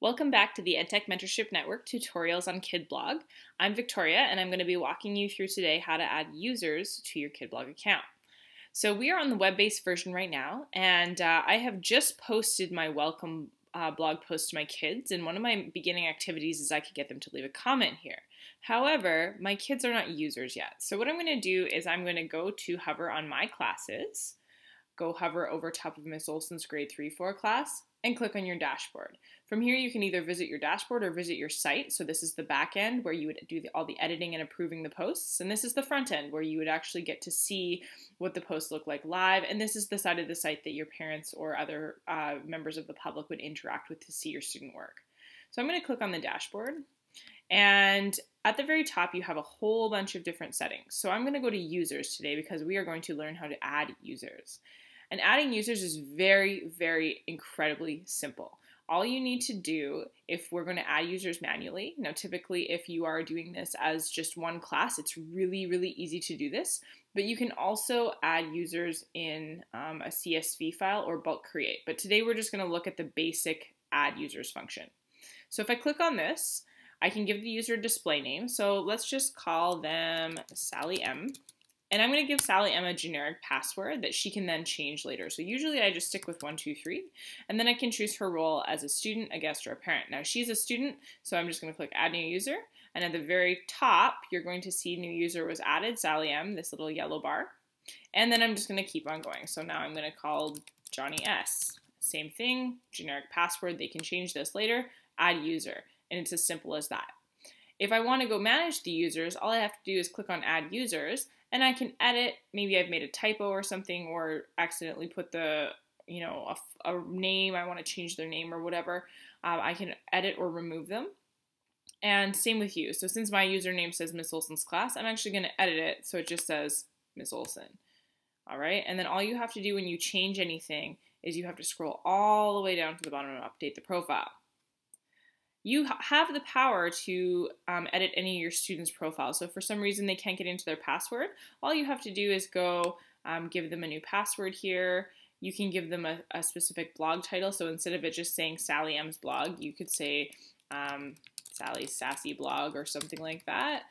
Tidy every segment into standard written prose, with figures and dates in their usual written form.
Welcome back to the EdTech Mentorship Network tutorials on Kidblog. I'm Victoria and I'm going to be walking you through today how to add users to your Kidblog account. So we are on the web-based version right now, and I have just posted my welcome blog post to my kids, and one of my beginning activities is I could get them to leave a comment here. However, my kids are not users yet. So what I'm going to do is I'm going to go to hover on my classes, go hover over top of Miss Olson's grade 3-4 class, and click on your dashboard. From here, you can either visit your dashboard or visit your site. So this is the back end where you would do all the editing and approving the posts. And this is the front end where you would actually get to see what the posts look like live. And this is the side of the site that your parents or other members of the public would interact with to see your student work. So I'm going to click on the dashboard. And at the very top, you have a whole bunch of different settings. So I'm going to go to users today because we are going to learn how to add users. And adding users is very, very incredibly simple. All you need to do if we're going to add users manually, now typically if you are doing this as just one class, it's really, really easy to do this, but you can also add users in a CSV file or bulk create. But today we're just going to look at the basic add users function. So if I click on this, I can give the user a display name. So let's just call them Sally M. And I'm going to give Sally M a generic password that she can then change later. So usually I just stick with 123, and then I can choose her role as a student, a guest, or a parent. Now she's a student, so I'm just going to click Add New User. And at the very top, you're going to see New User was added, Sally M, this little yellow bar. And then I'm just going to keep on going. So now I'm going to call Johnny S. Same thing, generic password. They can change this later. Add User. And it's as simple as that. If I want to go manage the users, all I have to do is click on Add Users, and I can edit. Maybe I've made a typo or something, or accidentally put the, a name. I want to change their name or whatever. I can edit or remove them. And same with you. So since my username says Miss Olson's class, I'm actually going to edit it so it just says Miss Olson. All right. And then all you have to do when you change anything is you have to scroll all the way down to the bottom and update the profile. You have the power to edit any of your students' profiles. So if for some reason they can't get into their password, all you have to do is go give them a new password here. You can give them a specific blog title. So instead of it just saying Sally M's blog, you could say Sally's Sassy blog or something like that.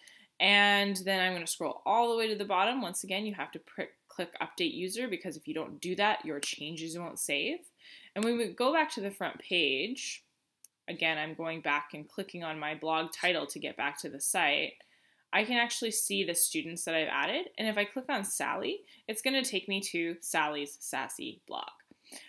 And then I'm going to scroll all the way to the bottom. Once again, you have to click Update User, because if you don't do that, your changes won't save. And when we go back to the front page, again, I'm going back and clicking on my blog title to get back to the site. I can actually see the students that I've added. And if I click on Sally, it's going to take me to Sally's Sassy blog.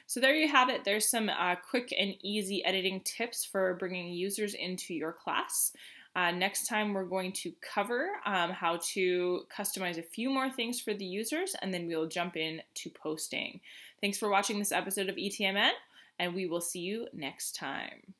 So there you have it. There's some quick and easy editing tips for bringing users into your class. Next time we're going to cover how to customize a few more things for the users, and then we'll jump in to posting. Thanks for watching this episode of ETMN, and we will see you next time.